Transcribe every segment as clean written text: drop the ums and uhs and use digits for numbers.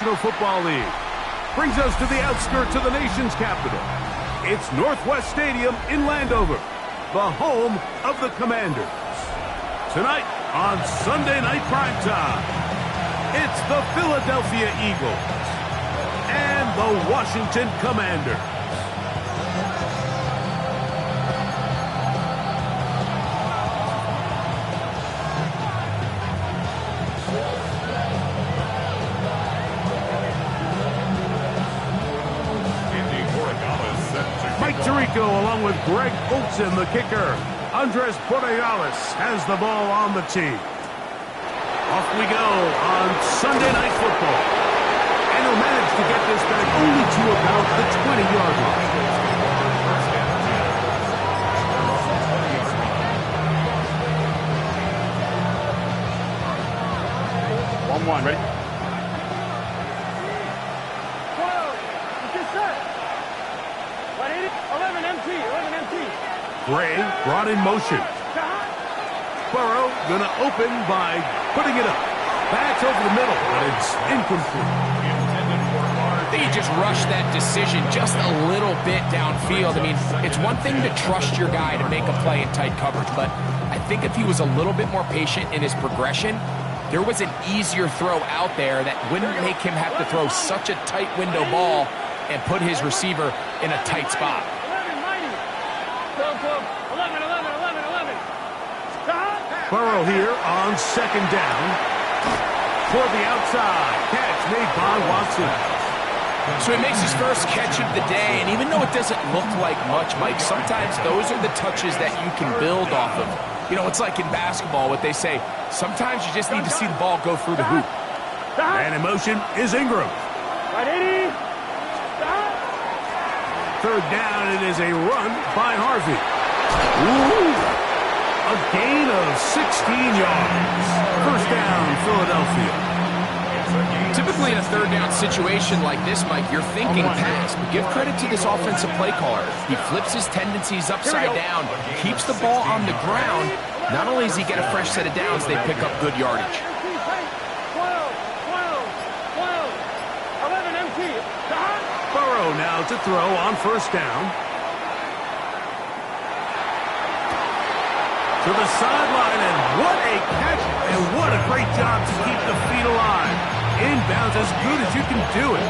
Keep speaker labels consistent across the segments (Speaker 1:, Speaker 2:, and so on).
Speaker 1: National Football League. Brings us to the outskirts of the nation's capital. It's Northwest Stadium in Landover, the home of the Commanders. Tonight on Sunday Night Primetime, it's the Philadelphia Eagles and the Washington Commanders. Along with Greg Olsen, the kicker. Andres Borregales has the ball on the tee. Off we go on Sunday Night Football. And he'll manage to get this back only to about the 20-yard line. 1-1, ready? Gray brought in motion. Burrow going to open by putting it up. That's over the middle, but it's incomplete.
Speaker 2: I think he just rushed that decision just a little bit downfield. I mean, it's one thing to trust your guy to make a play in tight coverage, but I think if he was a little bit more patient in his progression, there was an easier throw out there that wouldn't make him have to throw such a tight window ball and put his receiver in a tight spot.
Speaker 1: Burrow here on second down. Toward the outside. Catch made by Watson.
Speaker 2: So he makes his first catch of the day, and even though it doesn't look like much, Mike, sometimes those are the touches that you can build off of. You know, it's like in basketball, what they say, sometimes you just need to see the ball go through the hoop.
Speaker 1: And in motion is Ingram. Third down, it is a run by Harvey. Ooh! A gain of 16 yards. First down, Philadelphia.
Speaker 2: Typically in a third down situation like this, Mike, you're thinking pass. But give credit to this offensive play caller. He flips his tendencies upside down, keeps the ball on the ground. Not only does he get a fresh set of downs, they pick up good yardage.
Speaker 1: Burrow now to throw on first down. To the sideline, and what a catch, and what a great job to keep the feet alive. Inbounds as good as you can do it.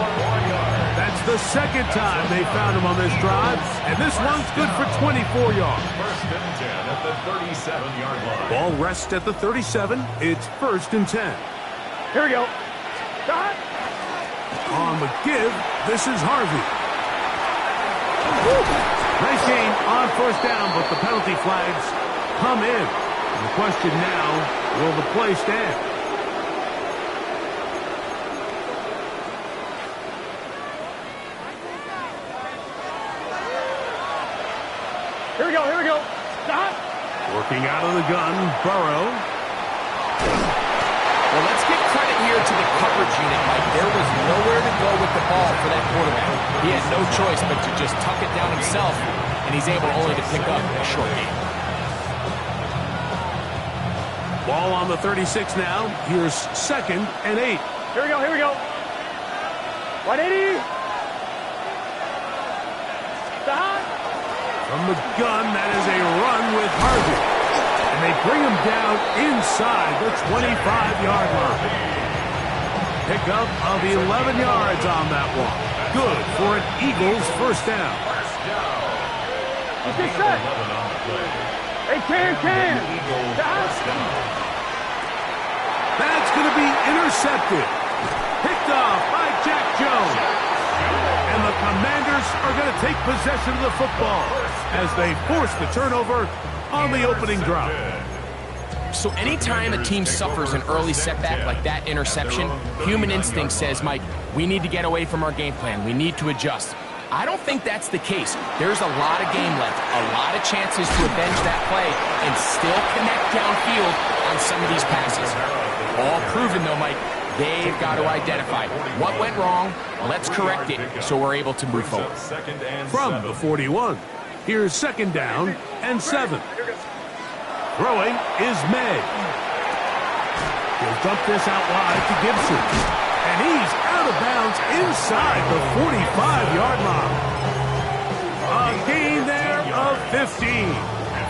Speaker 1: That's the second time they found him on this drive, and this one's good for 24 yards.
Speaker 3: First and 10 at the 37-yard line.
Speaker 1: Ball rests at the 37. It's first and 10.
Speaker 4: Here we go. Stop.
Speaker 1: On the give, this is Harvey. Nice gain on first down, but the penalty flags come in. And the question now, will the play stand?
Speaker 4: Here we go, here we go. Stop.
Speaker 1: Working out of the gun, Burrow.
Speaker 2: Well, let's give credit here to the coverage unit, Mike. There was nowhere to go with the ball for that quarterback. He had no choice but to just tuck it down himself, and he's able only to pick up a short gain.
Speaker 1: Ball on the 36 now. Here's second and 8.
Speaker 4: Here we go, here we go. 180. Stop.
Speaker 1: From the gun, that is a run with Harvey. And they bring him down inside the 25-yard line. Pickup of 11 yards on that one. Good for an Eagles first down.
Speaker 4: Get this set. Hey, can.
Speaker 1: That's going to be intercepted. Picked off by Jack Jones. And the Commanders are going to take possession of the football as they force the turnover on the opening drive.
Speaker 2: So anytime a team suffers an early setback like that interception, human instinct says, Mike, we need to get away from our game plan. We need to adjust. I don't think that's the case. There's a lot of game left, a lot of chances to avenge that play and still connect downfield on some of these passes. All proven, though, Mike, they've got to identify what went wrong, let's correct it so we're able to move forward.
Speaker 1: From the 41, here's second down and 7. Throwing is May. He'll dump this out wide to Gibson. And he's out of downs inside the 45-yard line. A gain there of 15.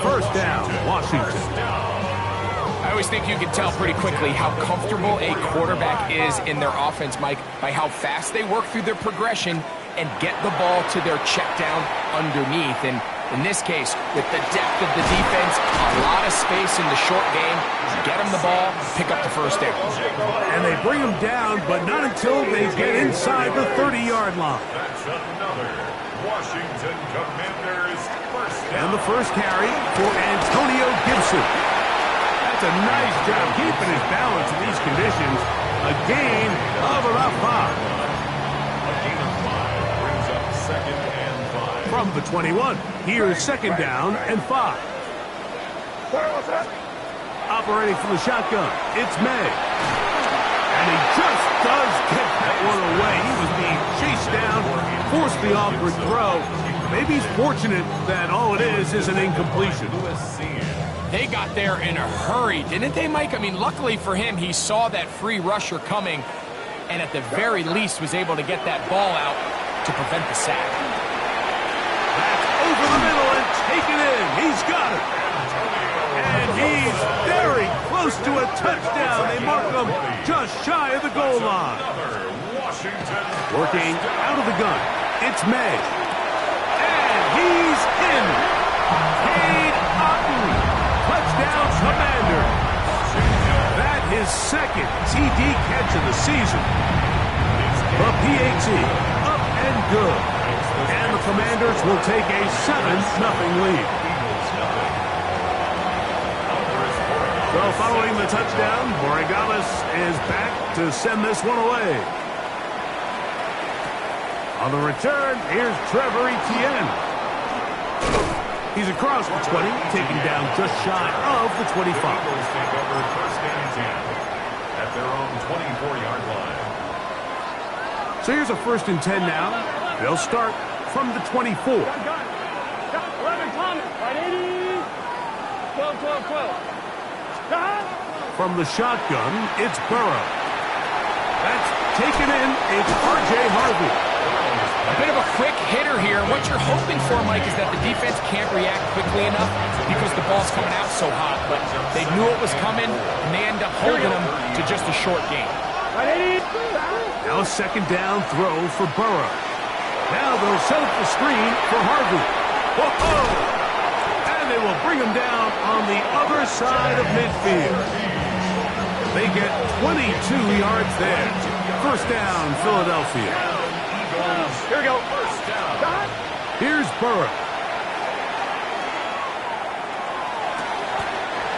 Speaker 1: First down, Washington.
Speaker 2: I always think you can tell pretty quickly how comfortable a quarterback is in their offense, Mike, by how fast they work through their progression and get the ball to their check down underneath. And in this case, with the depth of the defense, a lot of space in the short game, get them the ball, pick up the first down.
Speaker 1: And they bring them down, but not until they get inside the 30-yard line.
Speaker 3: That's another Washington Commanders first down.
Speaker 1: And the first carry for Antonio Gibson. That's a nice job keeping his balance in these conditions. A gain of about 5.
Speaker 3: A gain of 5 brings up second and 5.
Speaker 1: From the 21, here's second down and 5. Operating from the shotgun, it's May. And he just does get that one away. He was being chased down, forced the awkward throw. Maybe he's fortunate that all it is an incompletion.
Speaker 2: They got there in a hurry, didn't they, Mike? I mean, luckily for him, he saw that free rusher coming and at the very least was able to get that ball out to prevent the sack.
Speaker 1: That's over the middle and taken in. He's got it. And he's very close to a touchdown. They mark him just shy of the goal line. Working out of the gun, it's May. And he's in. Cade Otton. Touchdown, Commander. That is second TD catch of the season. The PAT up and good. And the Commanders will take a 7-0 lead. So following the touchdown, Borregales is back to send this one away. On the return, here's Trevor Etienne. He's across the 20, taken down just shy of the 25.
Speaker 3: Eagles take over first and 10 at their own 24-yard line.
Speaker 1: So here's a first and 10 now. They'll start from the 24.
Speaker 4: 11, Thomas. Right, 80. 12, 12, 12.
Speaker 1: From the shotgun, it's Burrow. That's taken in. It's R.J. Harvey.
Speaker 2: A bit of a quick hitter here. What you're hoping for, Mike, is that the defense can't react quickly enough because the ball's coming out so hot. But they knew it was coming, and they end up holding them to just a short game.
Speaker 1: Now a second down throw for Burrow. Now they'll set up the screen for Harvey. Whoa! And they will bring him down on the other side of midfield. They get 22 yards there. First down, Philadelphia.
Speaker 4: Here we go.
Speaker 3: First down.
Speaker 1: Here's Burrow.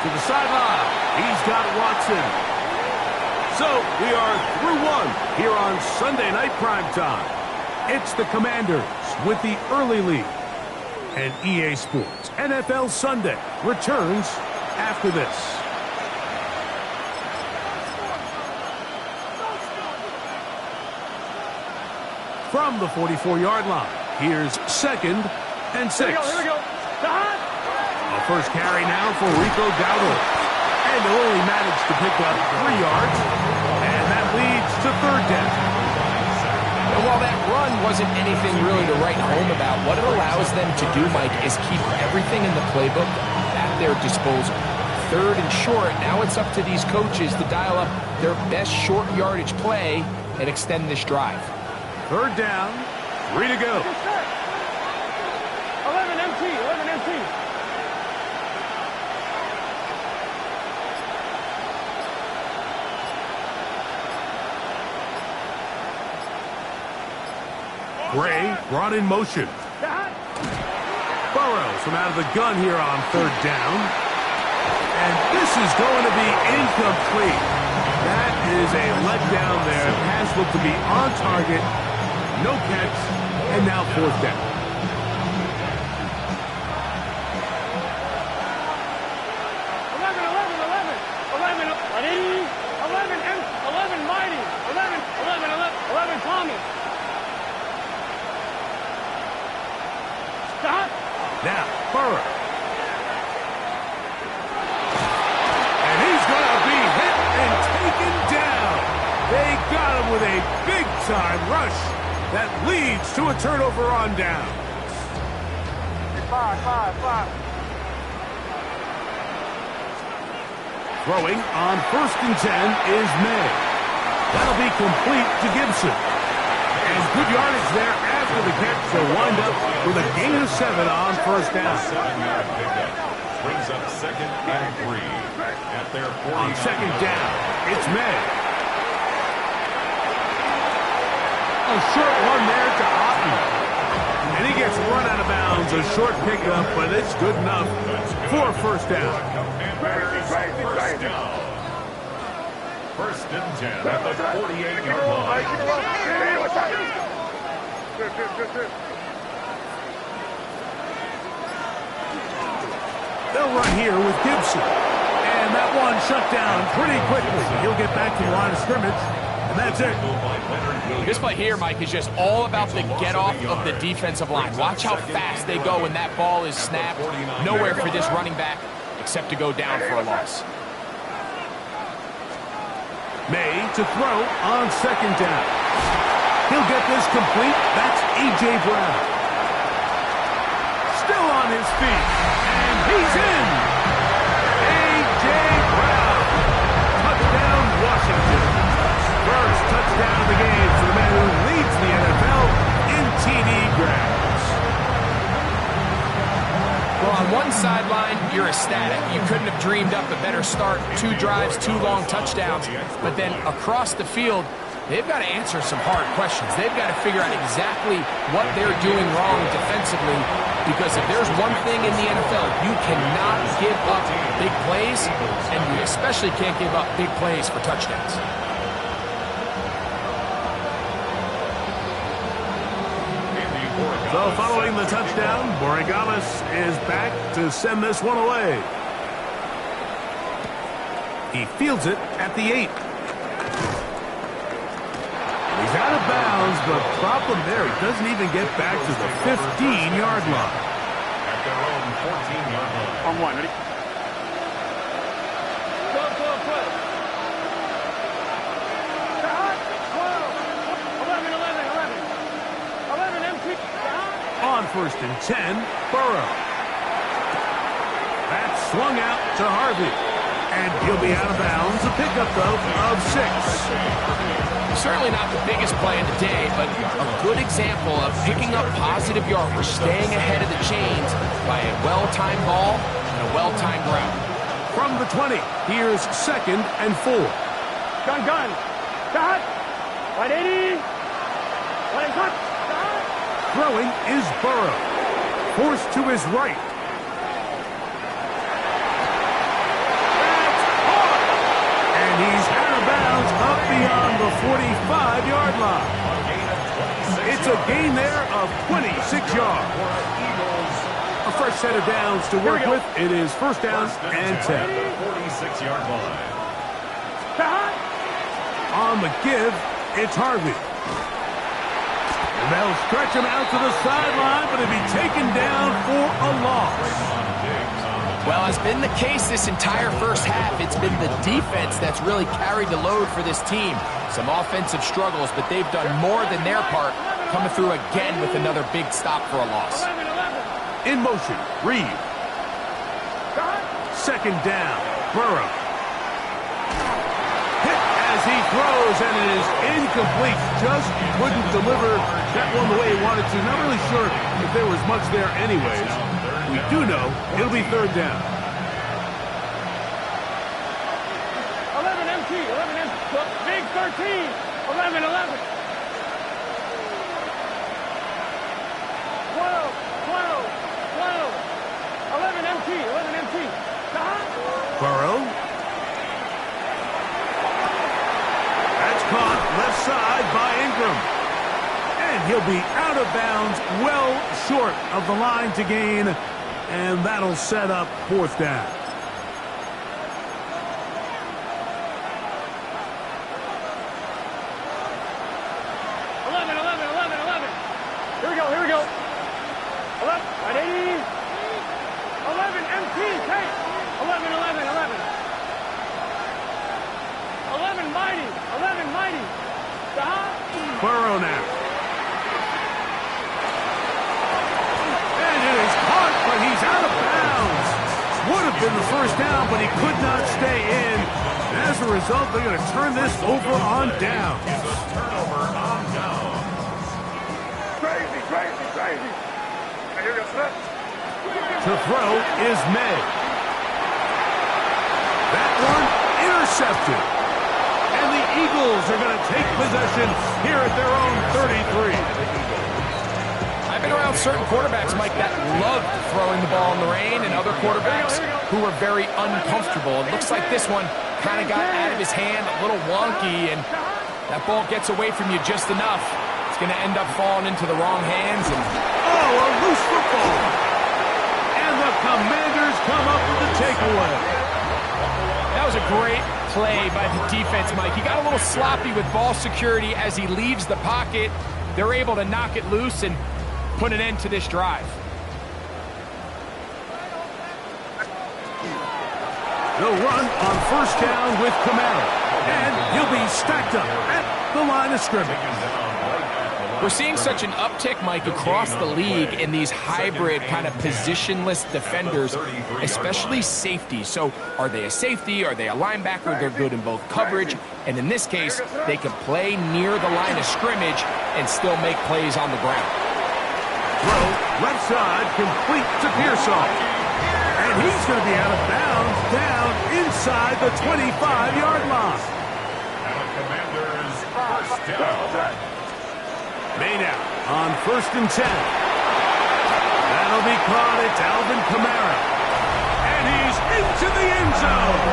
Speaker 1: To the sideline. He's got Watson. So we are through one here on Sunday Night Primetime. It's the Commanders with the early lead. And EA Sports NFL Sunday returns after this. From the 44-yard line, here's second and 6.
Speaker 4: Here we go.
Speaker 1: A first carry now for Rico Dowdle. And they'll only manage to pick up 3 yards. And that leads to third down.
Speaker 2: And while that run wasn't anything really to write home about, what it allows them to do, Mike, is keep everything in the playbook at their disposal. Third and short, now it's up to these coaches to dial up their best short yardage play and extend this drive.
Speaker 1: Third down, 3 to go.
Speaker 4: 11 MT, 11 MT.
Speaker 1: Gray brought in motion. Burrows from out of the gun here on third down. And this is going to be incomplete. That is a letdown there. Pass looked to be on target. No catch. And now fourth down.
Speaker 4: 11 Mighty, 11 Tommy. Stop.
Speaker 1: Now, Burrow. And he's going to be hit and taken down. They got him with a big-time rush that leads to a turnover on down.
Speaker 4: Five.
Speaker 1: Throwing on 1st and 10 is May. That'll be complete to Gibson. And good yardage there after the catch. They'll wind up with a gain of 7 on 1st down.
Speaker 3: 7-yard pickup. Brings up 2nd and 3. At their 40.
Speaker 1: On 2nd down, it's May. A short one there to Otten. And he gets run out of bounds. A short pickup, but it's good enough for 1st down.
Speaker 3: First down. 1st and 10 at the 48-yard line.
Speaker 1: They'll run here with Gibson. And that one shut down pretty quickly. He'll get back to the line of scrimmage, and that's it.
Speaker 2: This play here, Mike, is just all about the get-off of the defensive line. Watch how fast they go when that ball is snapped. Nowhere for this running back except to go down for a loss.
Speaker 1: May to throw on 2nd down. He'll get this complete. That's A.J. Brown. Still on his feet. And he's in. A.J. Brown. Touchdown, Washington. First touchdown of the game for the man who leads the NFL in TD grabs.
Speaker 2: Well, on one sideline, you're ecstatic. You couldn't have dreamed up a better start. 2 drives, 2 long touchdowns. But then across the field, they've got to answer some hard questions. They've got to figure out exactly what they're doing wrong defensively. Because if there's one thing in the NFL, you cannot give up big plays, and you especially can't give up big plays for touchdowns.
Speaker 1: So following the touchdown, Borregalis is back to send this one away. He fields it at the 8. He's out of bounds, but problem there, he doesn't even get back to the 15-yard line.
Speaker 3: At their own 14-yard line.
Speaker 4: On 1, ready?
Speaker 1: On 1st and 10, Burrow. That's swung out to Harvey. And he'll be out of bounds. A pickup, though, of 6.
Speaker 2: Certainly not the biggest play of the day, but a good example of picking up positive yardage, staying ahead of the chains by a well-timed ball and a well-timed route.
Speaker 1: From the 20, here's 2nd and 4.
Speaker 4: Gun. Cut. 180. 1 cut.
Speaker 1: Throwing is Burrow. Forced to his right. That's caught! And he's out of bounds up beyond the 45-yard line. It's a gain there of 26 yards. A fresh set of downs to work with. It is 1st down and 10.
Speaker 3: 46-yard line.
Speaker 1: On the give, it's Harvey. And they'll stretch him out to the sideline, but he'll be taken down for a loss.
Speaker 2: Well, as been the case this entire first half, it's been the defense that's really carried the load for this team. Some offensive struggles, but they've done more than their part, coming through again with another big stop for a loss.
Speaker 1: In motion, Reed. 2nd down, Burrow. Hit as he throws, and it is incomplete. Just couldn't deliver that one the way he wanted to. Not really sure if there was much there anyways. We do know it'll be 3rd down.
Speaker 4: 11 MT. Big 13. 11. 11 MT.
Speaker 1: Burrow. That's caught left side by Ingram. And he'll be out of bounds, well short of the line to gain. And that'll set up 4th down.
Speaker 4: Here we go. 11. 11 MT. Take. 11. 11 mighty.
Speaker 1: Burrow now. And it is caught, but he's out of bounds. Would have been the first down, but he could not stay in. As a result, they're going to turn this over on down.
Speaker 3: It's a turnover on down.
Speaker 4: Crazy. And here goes Smith.
Speaker 1: To throw is May. That one intercepted. And the Eagles are going to take possession here at their own 33.
Speaker 2: I've been around certain quarterbacks, Mike, that love throwing the ball in the rain, and other quarterbacks who are very uncomfortable. It looks like this one kind of got out of his hand, a little wonky, and that ball gets away from you just enough. It's going to end up falling into the wrong hands. And
Speaker 1: oh, a loose football. And the Commanders come up with the takeaway.
Speaker 2: that was a great play by the defense, Mike. He got a little sloppy with ball security as he leaves the pocket. They're able to knock it loose and put an end to this drive.
Speaker 1: They'll run on first down with Kamara. And he'll be stacked up at the line of scrimmage.
Speaker 2: We're seeing such an uptick, Mike, across the league in these hybrid kind of positionless defenders, especially safety. So are they a safety? Are they a linebacker? They're good in both coverage. And in this case, they can play near the line of scrimmage and still make plays on the ground.
Speaker 1: Throw left side complete to Pearsall. And he's going to be out of bounds down inside the 25-yard line.
Speaker 3: And the Commanders first down.
Speaker 1: Made out on 1st and 10. That'll be caught. It's Alvin Kamara. And he's into the end zone.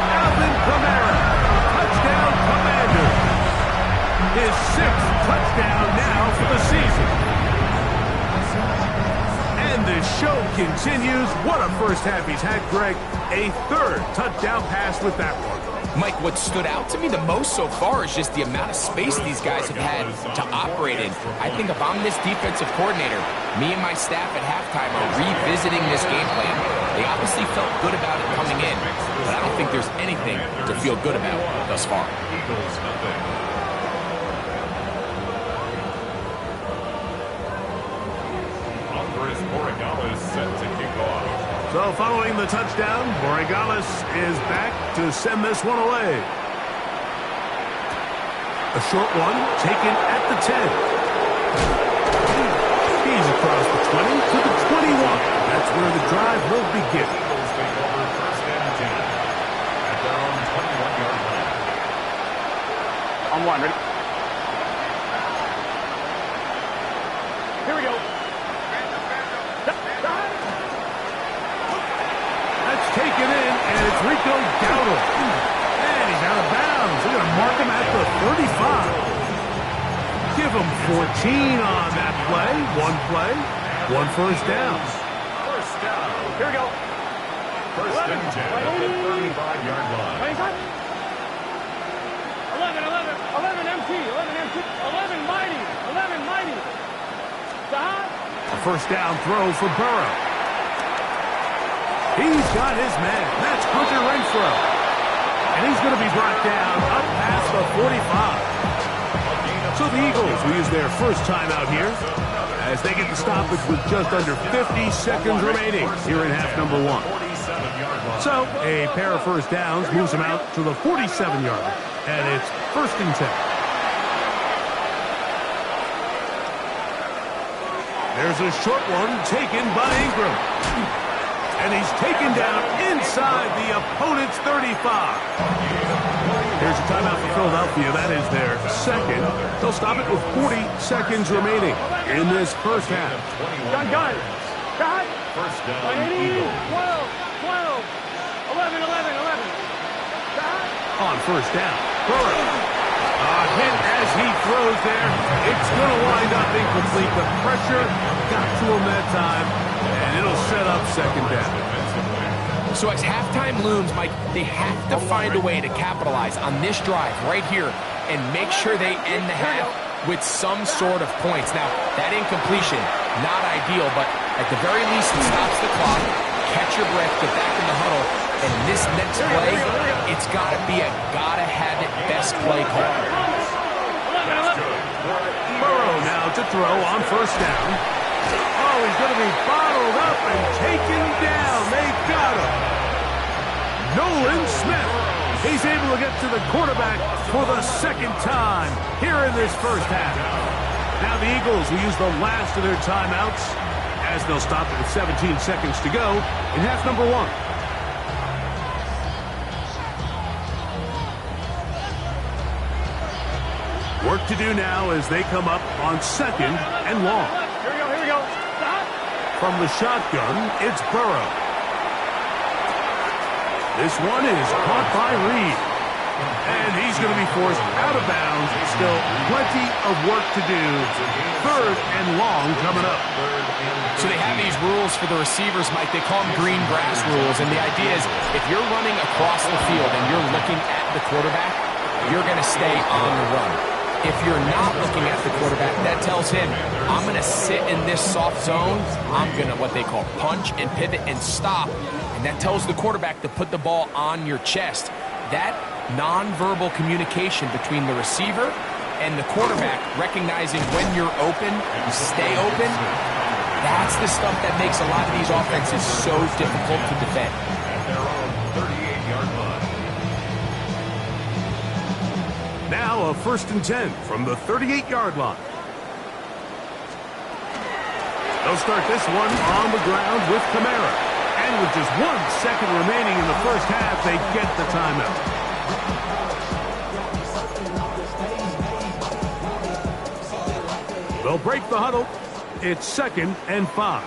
Speaker 1: Alvin Kamara. Touchdown, Commanders. His 6th touchdown now for the season. And the show continues. What a first half he's had, Greg. A 3rd touchdown pass with that one.
Speaker 2: Mike, what stood out to me the most so far is just the amount of space these guys have had to operate in. I think if I'm this defensive coordinator, me and my staff at halftime are revisiting this game plan. They obviously felt good about it coming in, but I don't think there's anything to feel good about thus far.
Speaker 3: Eagles nothing. Andres Borregales set to kick off.
Speaker 1: So following the touchdown, Borregales is back to send this one away. A short one taken at the 10. He's across the 20 to the 21. That's where the drive will begin.
Speaker 3: Eagles take over 1st and 10 at their own 21-yard line.
Speaker 4: On one, ready? Here we go.
Speaker 1: Taken in, and it's Rico Dowdle. And he's out of bounds. They're going to mark him at the 35. Give him 14 on that play. One first down.
Speaker 3: First down.
Speaker 4: Here we go.
Speaker 3: 1st and 10 at the 35-yard line.
Speaker 4: 11 MT, 11 mighty.
Speaker 1: A first down throw for Burrow. He's got his man. That's Hunter Renfrow. And he's going to be brought down up past the 45. So the Eagles will use their first time out here as they get the stoppage with just under 50 seconds remaining here in half number 1. So a pair of first downs moves them out to the 47-yard line. And it's 1st and 10. There's a short one taken by Ingram. And he's taken down inside the opponent's 35. Here's a timeout for Philadelphia. That is their 2nd. They'll stop it with 40 seconds remaining in this first half.
Speaker 4: Gun.
Speaker 3: First down,
Speaker 4: 12, 11.
Speaker 1: On first down, Burrow. A hit as he throws there. It's going to wind up incomplete. The pressure got to him that time, and it'll set up 2nd down.
Speaker 2: So as halftime looms, Mike, they have to find a way to capitalize on this drive right here and make sure they end the half with some sort of points. Now, that incompletion, not ideal, but at the very least, it stops the clock. Catch your breath, get back in the huddle, and this next play, it's got to be a gotta-have-it best play call.
Speaker 1: to throw on first down. Oh, he's going to be bottled up and taken down. They've got him. Nolan Smith. He's able to get to the quarterback for the second time here in this first half. Now the Eagles will use the last of their timeouts as they'll stop it with 17 seconds to go in half number 1. Work to do now as they come up on second and long.
Speaker 4: Here we go. Stop.
Speaker 1: From the shotgun, it's Burrow. This one is caught by Reed. And he's going to be forced out of bounds. Still plenty of work to do. Third and long coming up.
Speaker 2: So they have these rules for the receivers, Mike. They call them green grass rules. And the idea is if you're running across the field and you're looking at the quarterback, you're going to stay on the run. If you're not looking at the quarterback, that tells him, I'm going to sit in this soft zone. I'm going to, what they call, punch and pivot and stop. And that tells the quarterback to put the ball on your chest. That nonverbal communication between the receiver and the quarterback, recognizing when you're open, you stay open, that's the stuff that makes a lot of these offenses so difficult to defend.
Speaker 3: At their own 38-yard line.
Speaker 1: Now a 1st and 10 from the 38-yard line. They'll start this one on the ground with Kamara. And with just 1 second remaining in the first half, they get the timeout. They'll break the huddle. It's 2nd and 5.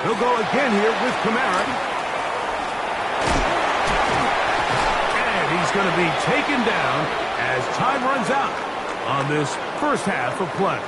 Speaker 1: He'll go again here with Kamara. And he's going to be taken down as time runs out on this first half of play.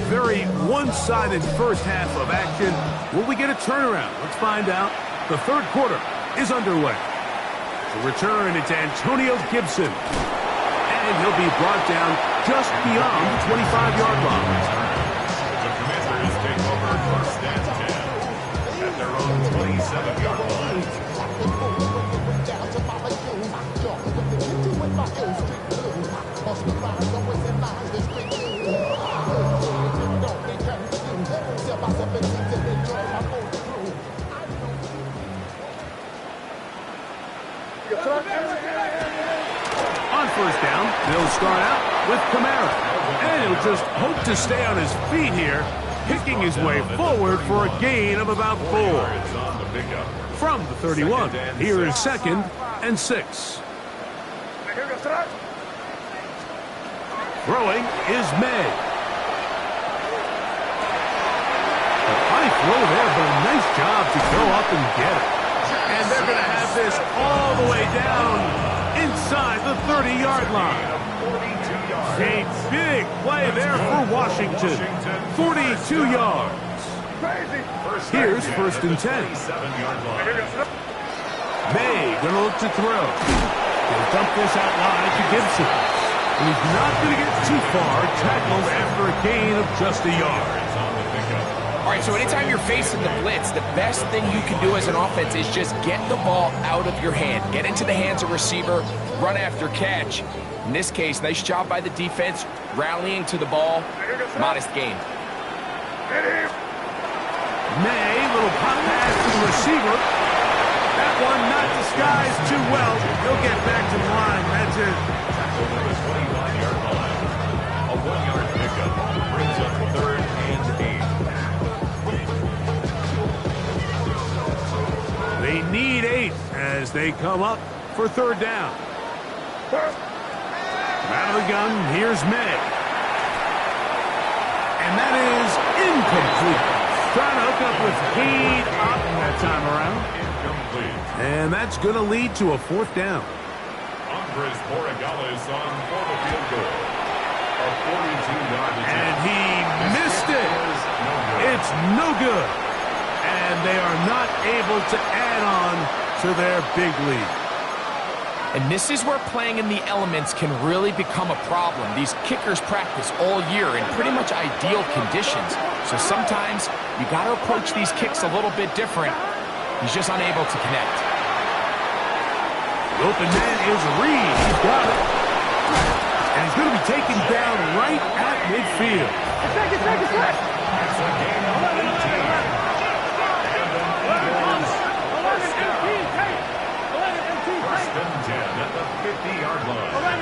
Speaker 1: Very one-sided first half of action. Will we get a turnaround? Let's find out. The third quarter is underway. To return, it's Antonio Gibson. And he'll be brought down just beyond the 25-yard line.
Speaker 3: The Commanders take over 1st and 10 at their own 27-yard line.
Speaker 1: On first down, they'll start out with Kamara. And he'll just hope to stay on his feet here, picking his way forward for a gain of about 4. From the 31, here is 2nd and 6. Throwing is May. A high throw there, but a nice job to go up and get it. And they're going to have this all the way down inside the 30-yard line. A big play there for Washington. 42 yards. Here's 1st and 10. May going to look to throw. He'll dump this out wide to Gibson. And he's not going to get too far, tackled after a gain of just a yard.
Speaker 2: All right, so anytime you're facing the blitz, the best thing you can do as an offense is just get the ball out of your hand. Get into the hands of receiver, run after catch. In this case, nice job by the defense, rallying to the ball. Modest gain.
Speaker 1: May, little pop pass to the receiver. That one not disguised too well. He'll get back to the line. That's it.
Speaker 3: Over the 25-yard line. A 1-yard pickup brings up 3rd and 8.
Speaker 1: They need 8 as they come up for 3rd down. Out of the gun, here's May. And that is incomplete. Trying to hook up with Heed up that time around.
Speaker 3: Incomplete.
Speaker 1: And that's going to lead to a 4th down.
Speaker 3: Andres Borregales on for the field goal. A 42-yard attempt.
Speaker 1: And he good. And they are not able to add on to their big lead.
Speaker 2: And this is where playing in the elements can really become a problem. These kickers practice all year in pretty much ideal conditions. So sometimes you got to approach these kicks a little bit different. He's just unable to connect.
Speaker 1: The open man is Reed. He's got it. And he's going to be taken down right at midfield.
Speaker 3: It's a gain of 18. First and 10 at the 50-yard line.
Speaker 4: 11.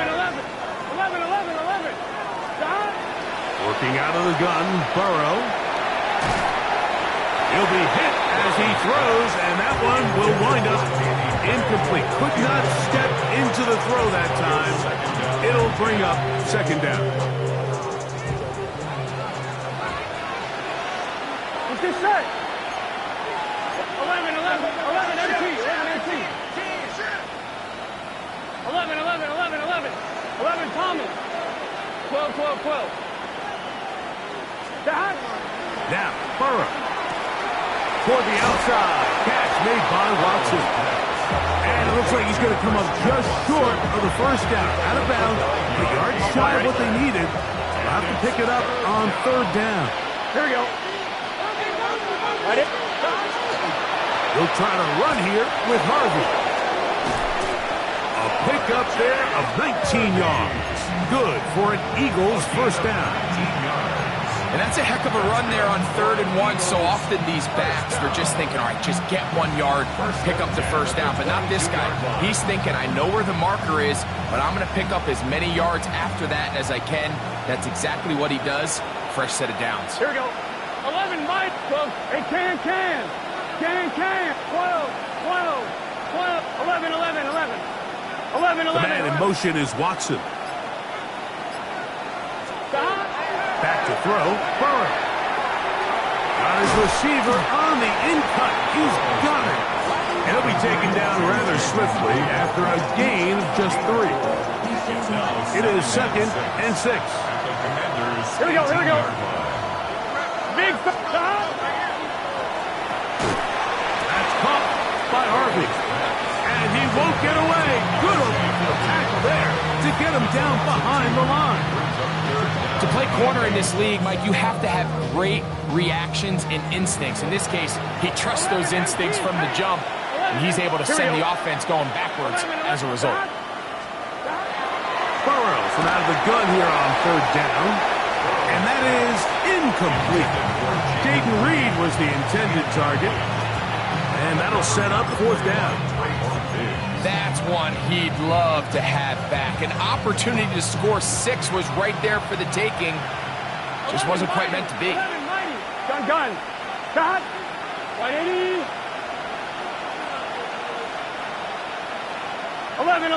Speaker 4: Stop.
Speaker 1: Working out of the gun, Burrow. He'll be hit as he throws, and that one will wind up incomplete. Could not step into the throw that time. It'll bring up second down.
Speaker 4: What's this set? 11 MT. 11 Thomas. 12. Stop.
Speaker 1: Now, Burrow. Toward the outside. Catch made by Watson. And it looks like he's going to come up just short of the first down. Out of bounds. A yard shy of what they needed. They'll have to pick it up on third down.
Speaker 4: Here we go. Ready?
Speaker 1: He'll try to run here with Harvey. A pickup there of 19 yards. Good for an Eagles first down.
Speaker 2: And that's a heck of a run there on 3rd and 1. So often these backs, they're just thinking, all right, just get 1 yard, pick up the first down. But not this guy. He's thinking, I know where the marker is, but I'm going to pick up as many yards after that as I can. That's exactly what he does. Fresh set of downs.
Speaker 4: Here we go. 11 Mike. 12. Hey, can. 12. 11.
Speaker 1: The man in motion is Watson.
Speaker 4: Stop.
Speaker 1: Back to throw. Burrow. Got his receiver on the in-cut. He's got it. And he'll be taken down rather swiftly after a gain of just 3. It is 2nd and 6.
Speaker 4: Here we go. Big stop.
Speaker 1: That's caught by Harvey. And he won't get away. Good tackle there to get him down behind the line.
Speaker 2: To play corner in this league, Mike, you have to have great reactions and instincts. In this case, he trusts those instincts from the jump, and he's able to send the offense going backwards as a result.
Speaker 1: Burrow from out of the gun here on 3rd down. And that is incomplete. Jaden Reed was the intended target. And that'll set up 4th down.
Speaker 2: That's one he'd love to have back. An opportunity to score 6 was right there for the taking. Just wasn't quite meant to be.
Speaker 4: Gun. Stop. 180. 11.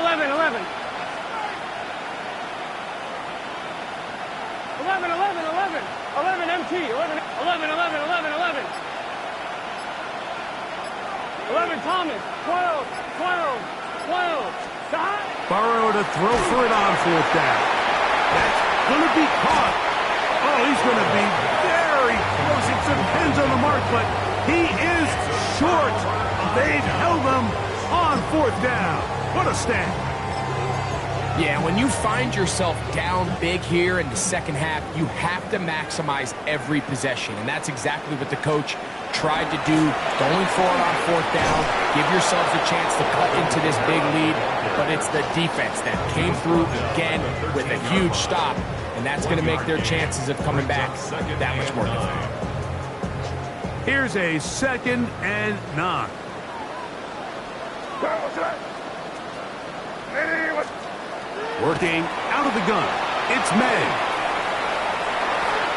Speaker 4: 11 MT. 11 Thomas. 12. Stop.
Speaker 1: Burrow to throw for it on 4th down. That's going to be caught. Oh, he's going to be very close. It depends on the mark, but he is short. They've held him on 4th down. What a stand.
Speaker 2: Yeah, when you find yourself down big here in the second half, you have to maximize every possession. And that's exactly what the coach tried to do, going for it on 4th down. Give yourselves a chance to cut into this big lead. But it's the defense that came through again with a huge stop. And that's going to make their chances of coming back that much more difficult.
Speaker 1: Here's a 2nd and 9. Working out of the gun. It's May.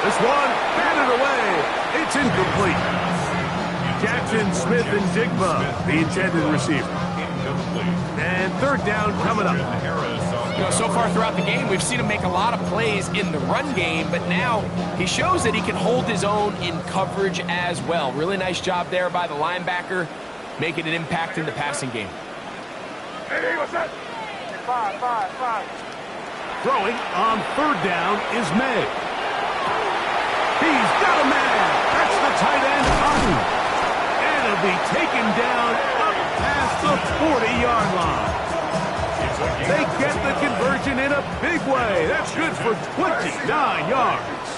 Speaker 1: This one batted away. It's incomplete. Jackson, Smith, and Jigba, the intended receiver. And 3rd down coming up.
Speaker 2: You know, so far throughout the game, we've seen him make a lot of plays in the run game, but now he shows that he can hold his own in coverage as well. Really nice job there by the linebacker, making an impact in the passing game.
Speaker 4: Hey, what's that? 5.
Speaker 1: Throwing on 3rd down is May. He's got a man. That's the tight end will be taken down up past the 40-yard line. They get the conversion in a big way. That's good for 29 yards.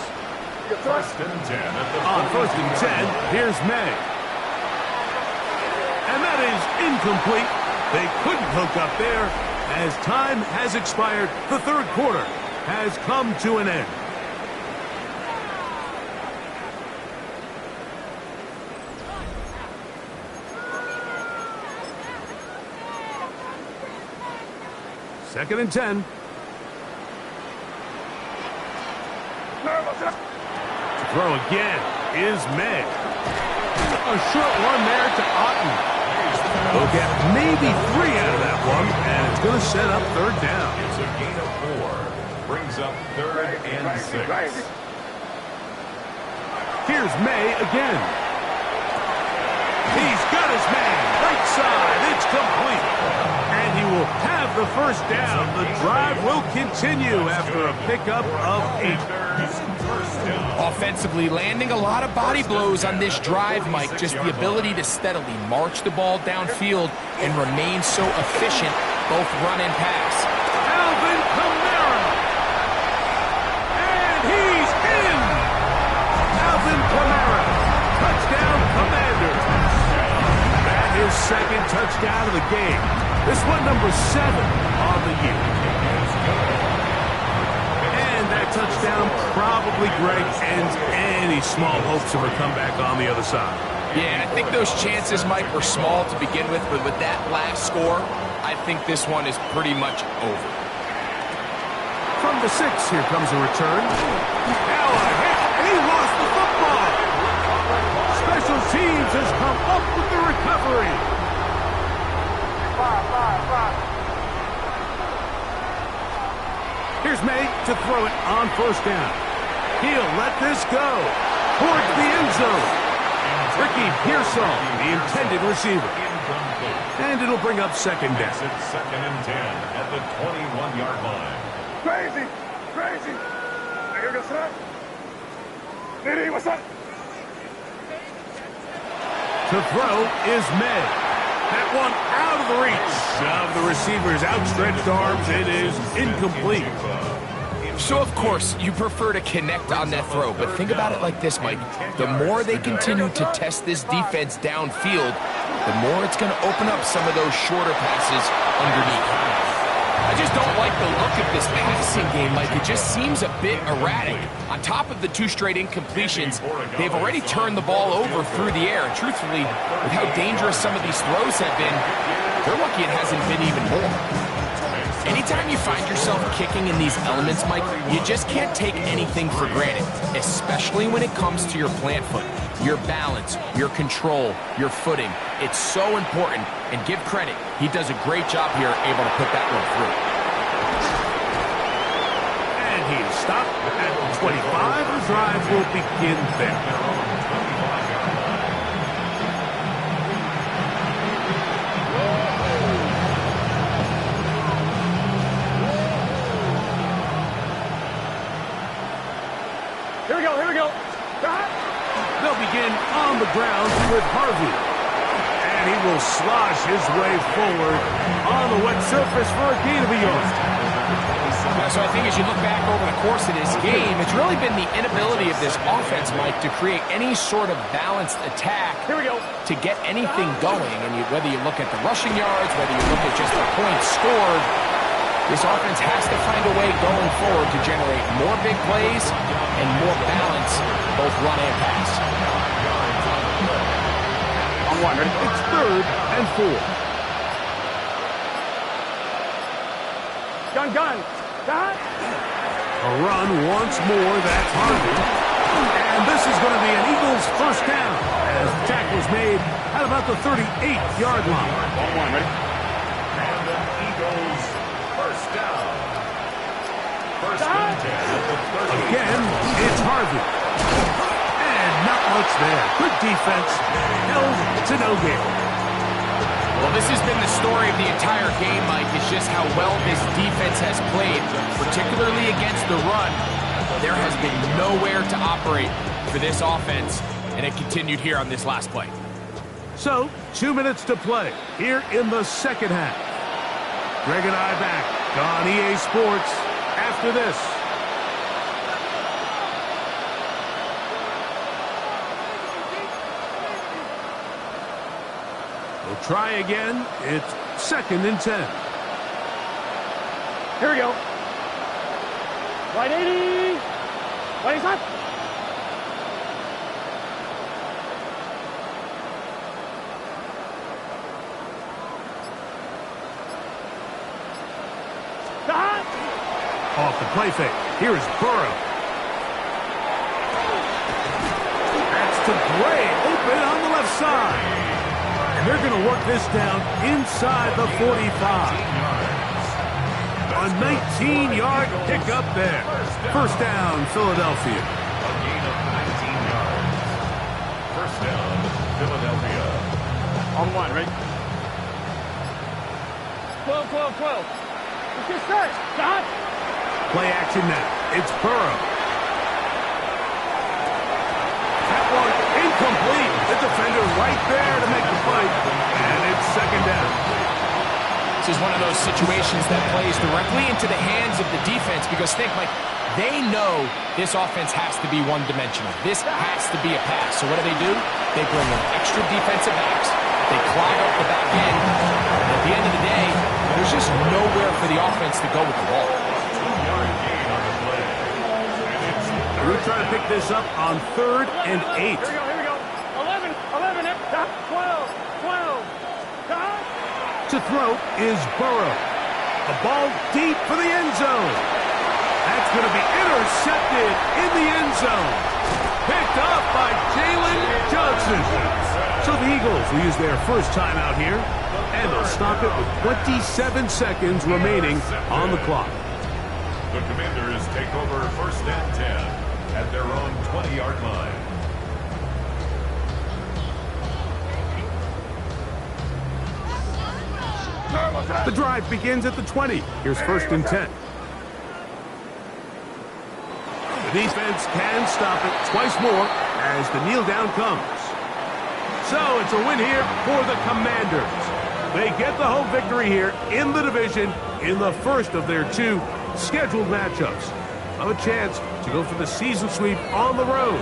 Speaker 3: First and 10 at the
Speaker 1: On first and 10, here's May. And that is incomplete. They couldn't hook up there. As time has expired, the third quarter has come to an end. Second and 10. Throw again is May. A short one there to Otten. They'll get maybe 3 out of that one, and it's going to set up third down.
Speaker 3: It's a gain of 4. Brings up third and 6.
Speaker 1: Here's May again. He's got his man. Right side. It's complete. And he will have the first down. The drive will continue after a pickup of 8.
Speaker 2: Offensively, landing a lot of body blows on this drive, Mike. Just the ability to steadily march the ball downfield and remain so efficient, both run and pass.
Speaker 1: Alvin Kamara. And he's in. Alvin Kamara. Touchdown, Commanders. That is second touchdown of the game. This one number 7 on the year. And that touchdown probably, Greg, ends any small hopes of a comeback on the other side.
Speaker 2: Yeah, I think those chances, Mike, were small to begin with, but with that last score, I think this one is pretty much over.
Speaker 1: From the 6, here comes a return. Now a hit, and he lost the football. Special teams has come up with the recovery. Here's May to throw it on first down. He'll let this go towards the end zone. Ricky Pearsall, the intended receiver. And it'll bring up second down.
Speaker 3: It's second and 10 at the 21-yard line.
Speaker 4: Crazy! Crazy! Here goes that. Diddy, what's up?
Speaker 1: To throw is May. That one out of the reach of the receiver's outstretched arms. It is incomplete.
Speaker 2: So, of course, you prefer to connect on that throw, but think about it like this, Mike. The more they continue to test this defense downfield, the more it's going to open up some of those shorter passes underneath. I just don't like the look of this passing game, Mike. It just seems a bit erratic. On top of the 2 straight incompletions, they've already turned the ball over through the air. And truthfully, with how dangerous some of these throws have been, they're lucky it hasn't been even more. Anytime you find yourself kicking in these elements, Mike, you just can't take anything for granted, especially when it comes to your plant foot, your balance, your control, your footing. It's so important, and give credit, he does a great job here able to put that one through.
Speaker 1: And he's stopped at 25. The drive will begin there.
Speaker 4: Here we go.
Speaker 1: They'll begin on the ground with Harvey. And he will slosh his way forward on the wet surface for a gain of a yard.
Speaker 2: So I think as you look back over the course of this game, it's really been the inability of this offense, Mike, to create any sort of balanced attack to get anything going. And whether you look at the rushing yards, whether you look at just the points scored, this offense has to find a way going forward to generate more big plays and more balance, both run and pass.
Speaker 1: On one, ready? It's third and 4.
Speaker 4: Gun.
Speaker 1: A run once more, that's Harvey. And this is going to be an Eagles first down as the tackle is made at about the 38-yard line.
Speaker 4: On one, ready?
Speaker 3: And the Eagles first down. First and 10 at the 38.
Speaker 1: Again, it's Harvey. And not much there. Good defense. Held to no gain.
Speaker 2: Well, this has been the story of the entire game, Mike, is just how well this defense has played, particularly against the run. There has been nowhere to operate for this offense, and it continued here on this last play.
Speaker 1: So, 2 minutes to play here in the second half. Greg and I back on EA Sports after this. We'll try again. It's 2nd and 10.
Speaker 4: Here we go. Right 80. Right 85.
Speaker 1: Off the play fake. Here is Burrow. That's to Gray, open on the left side. And they're going to work this down inside the 45. A 19-yard pickup there. First down, Philadelphia.
Speaker 3: A gain of 19 yards. First down, Philadelphia.
Speaker 4: On one, right? 12, 12, 12. Let's get set. Stop.
Speaker 1: Play action now. It's Burrow. That one incomplete. The defender right there to make the play. And it's 2nd down.
Speaker 2: This is one of those situations that plays directly into the hands of the defense because think, Mike, they know this offense has to be one-dimensional. This has to be a pass. So what do? They bring in extra defensive backs. They clog up the back end. And at the end of the day, there's just nowhere for the offense to go with the ball.
Speaker 1: We're trying to pick this up on 3rd and 8.
Speaker 4: Here we go. 11, 11, 12, 12. Stop.
Speaker 1: To throw is Burrow. A ball deep for the end zone. That's going to be intercepted in the end zone. Picked up by Jalen Johnson. So the Eagles will use their first timeout here, and they'll stop it with 27 seconds remaining on the clock.
Speaker 3: The Commanders take over 1st and 10 at their own 20-yard line.
Speaker 1: The drive begins at the 20. Here's 1st and 10. The defense can stop it twice more as the kneel down comes. So it's a win here for the Commanders. They get the home victory here in the division in the first of their 2 scheduled matchups. Have a chance to go for the season sweep on the road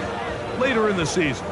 Speaker 1: later in the season.